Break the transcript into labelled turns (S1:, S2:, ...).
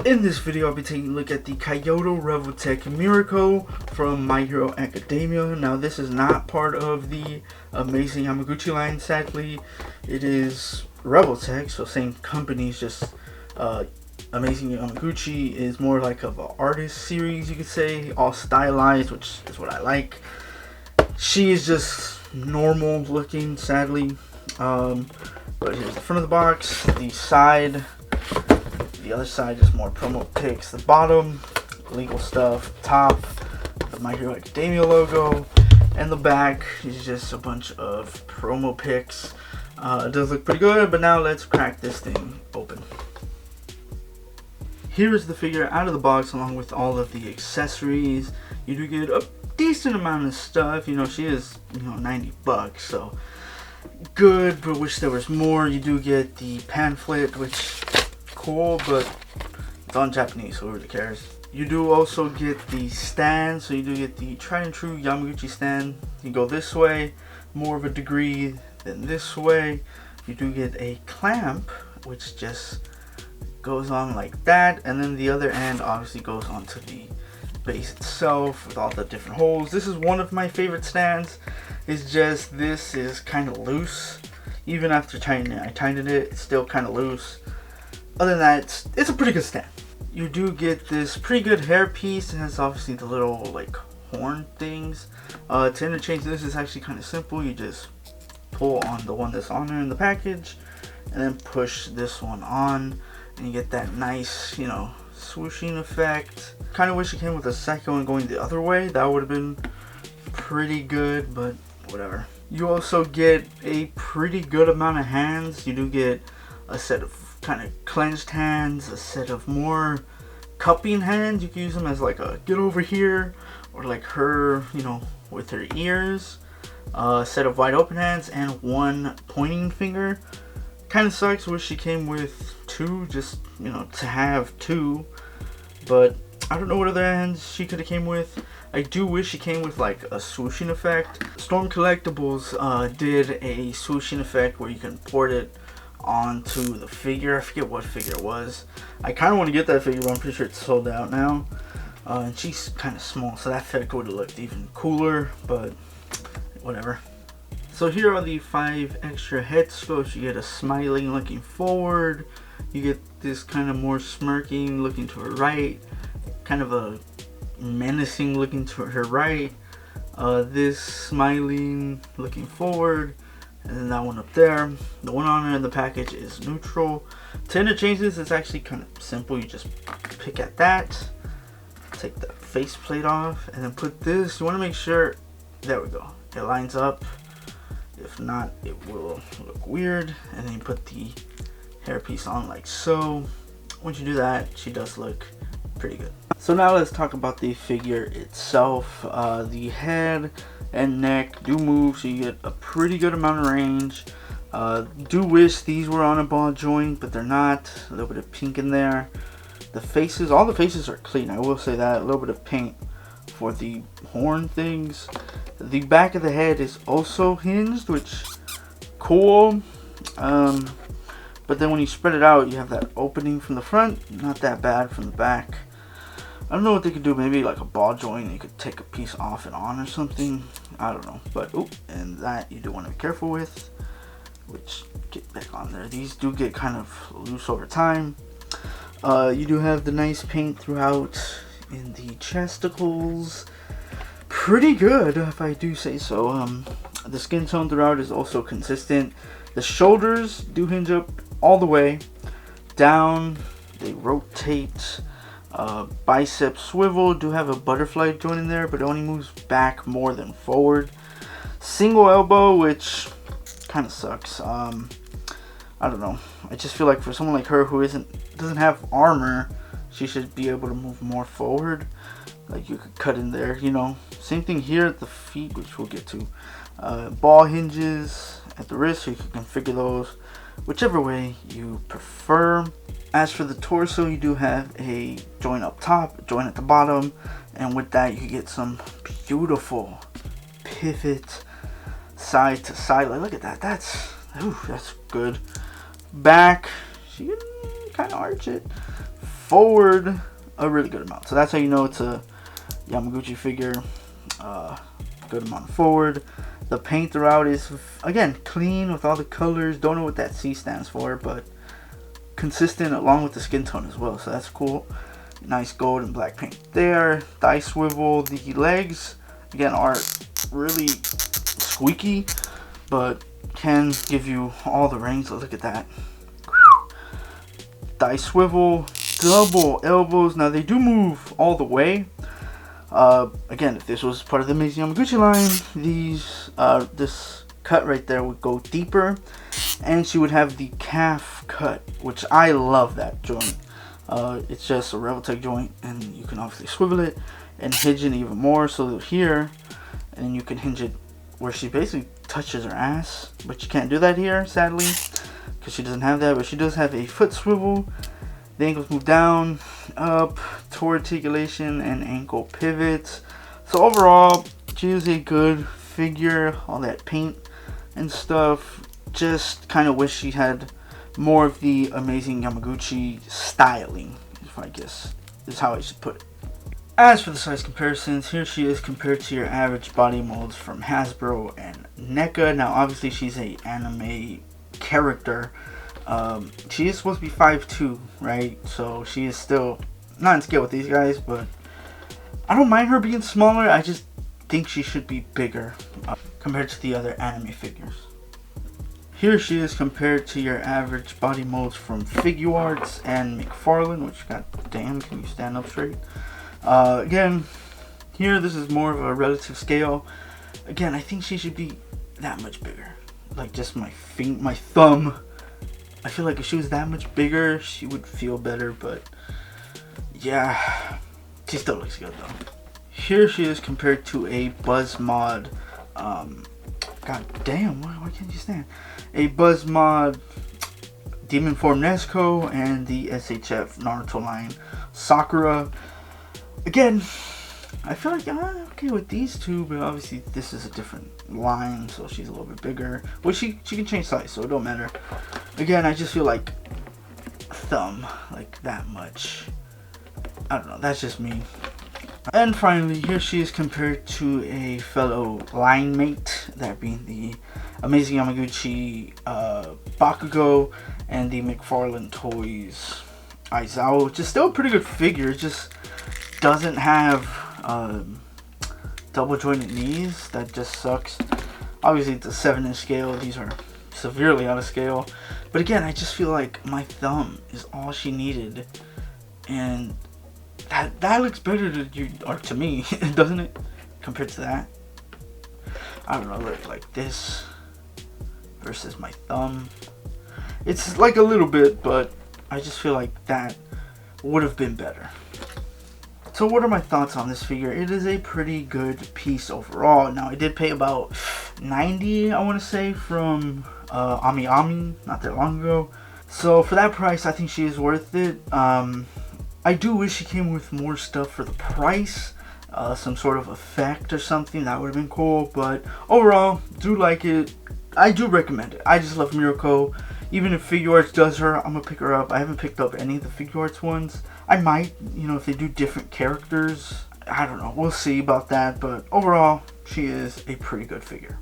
S1: In this video, I'll be taking a look at the Kaiyodo Revoltech Mirko from My Hero Academia. Now, this is not part of the Amazing Yamaguchi line, sadly. It is Revoltech, so same company, it's just Amazing Yamaguchi is more like of an artist series, you could say, all stylized, which is what I like. She is just normal looking, sadly. But here's the front of the box, the side. The other side is more promo pics. The bottom, legal stuff. Top, the My Hero Academia logo. And the back is just a bunch of promo pics. It does look pretty good, but now let's crack this thing open. Here is the figure out of the box along with all of the accessories. You do get a decent amount of stuff. You know, she is, $90, so good, but wish there was more. You do get the pamphlet, which cool, but it's on Japanese, so who really cares. You do also get the stand, so you do get the tried and true Yamaguchi stand. You go this way, more of a degree than this way. You do get a clamp, which just goes on like that, and then the other end obviously goes onto the base itself with all the different holes. This is one of my favorite stands. It's just this is kind of loose. Even after tightening it, I tightened it, it's still kind of loose. Other than that, it's a pretty good stand. You do get this pretty good hair piece. It has obviously the little like horn things. To interchange this is actually kind of simple. You just pull on the one that's on there in the package and then push this one on and you get that nice, swooshing effect. Kind of wish it came with a second one going the other way. That would have been pretty good, but whatever. You also get a pretty good amount of hands. You do get a set of kind of clenched hands, a set of more cupping hands. You can use them as like a get over here, or like her, with her ears. A set of wide open hands and one pointing finger. Kind of sucks. Wish she came with two, just to have two. But I don't know what other hands she could have came with. I do wish she came with like a swooshing effect. Storm Collectibles did a swooshing effect where you can port it onto the figure. I forget what figure it was. I kind of want to get that figure, but I'm pretty sure it's sold out now. And she's kind of small, so that effect would have looked even cooler, but whatever. So here are the 5 extra head sculpts. You get a smiling looking forward. You get this kind of more smirking looking to her right. Kind of a menacing looking to her right. This smiling looking forward. And then that one up there. The one on there in the package is neutral. To interchange this, it's actually kind of simple. You just pick at that, take the faceplate off, and then put this. You want to make sure, there we go, it lines up. If not, it will look weird. And then you put the hairpiece on like so. Once you do that, she does look pretty good. So now let's talk about the figure itself. The head and neck do move, so you get a pretty good amount of range. Do wish these were on a ball joint, but they're not. A little bit of pink in there. The faces, all the faces are clean, I will say that. A little bit of paint for the horn things. The back of the head is also hinged, which cool. But then when you spread it out, you have that opening from the front. Not that bad from the back. I don't know what they could do. Maybe like a ball joint. You could take a piece off and on or something. I don't know. But and that you do want to be careful with. Which, get back on there. These do get kind of loose over time. You do have the nice paint throughout in the chesticles. Pretty good, if I do say so. The skin tone throughout is also consistent. The shoulders do hinge up all the way. Down, they rotate. Bicep swivel, do have a butterfly joint in there, but it only moves back more than forward. Single elbow, which kind of sucks. I don't know. I just feel like for someone like her who doesn't have armor, she should be able to move more forward. Like you could cut in there, Same thing here at the feet, which we'll get to. Ball hinges at the wrist, so you can configure those whichever way you prefer. As for the torso, you do have a joint up top, a joint at the bottom, and with that you get some beautiful pivot side to side. Like, look at that. That's good. Back, she can kind of arch it. forward a really good amount. So that's how you know it's a Yamaguchi figure. Good amount of forward. The paint throughout is, again, clean with all the colors. Don't know what that C stands for, but consistent along with the skin tone as well. So that's cool. Nice gold and black paint there. Thigh swivel. The legs, again, are really squeaky, but can give you all the rings. Look at that. Thigh swivel. Double elbows. Now they do move all the way. Again, if this was part of the Amazing Yamaguchi line, this cut right there would go deeper, and she would have the calf cut, which I love that joint. It's just a Revoltech joint, and you can obviously swivel it and hinge it even more. So here, and then you can hinge it where she basically touches her ass, but you can't do that here, sadly, because she doesn't have that. But she does have a foot swivel. The ankles move down, up, toe articulation, and ankle pivots. So overall, she is a good figure. All that paint and stuff. Just kind of wish she had more of the Amazing Yamaguchi styling, if I guess is how I should put it. As for the size comparisons, here she is compared to your average body molds from Hasbro and NECA. Now obviously she's a anime character. She is supposed to be 5'2", right? So she is still not in scale with these guys, but I don't mind her being smaller. I just think she should be bigger compared to the other anime figures. Here she is compared to your average body molds from Figuarts and McFarlane, which, god damn, can you stand up straight? Again, here this is more of a relative scale. Again, I think she should be that much bigger. Like just my thumb. I feel like if she was that much bigger, she would feel better, but yeah, she still looks good though. Here she is compared to a Buzz Mod. God damn, why can't you stand? A Buzz Mod Demon Form Nezuko and the SHF Naruto line Sakura. Again, I feel like I'm okay with these two, but obviously this is a different line, so she's a little bit bigger. Well, she can change size, so it don't matter. Again, I just feel like thumb, like that much. I don't know, that's just me. And finally, here she is compared to a fellow line mate, that being the Amazing Yamaguchi Bakugo and the McFarlane Toys Aizawa, which is still a pretty good figure. It just doesn't have double jointed knees. That just sucks. Obviously it's a 7-inch scale. These are severely out of scale. But again, I just feel like my thumb is all she needed, and that looks better to you, or to me, doesn't it? Compared to that, I don't know. Look, like this versus my thumb. It's like a little bit, but I just feel like that would have been better. So what are my thoughts on this figure? It is a pretty good piece overall. Now I did pay about $90, I want to say, from Ami Ami not that long ago. So for that price, I think she is worth it. I do wish she came with more stuff for the price. Some sort of effect or something, that would have been cool. But overall, do like it. I do recommend it. I just love Mirko. Even if Figuarts does her, I'm gonna pick her up. I haven't picked up any of the Figuarts ones. I might, you know, if they do different characters. I don't know. We'll see about that. But overall, she is a pretty good figure.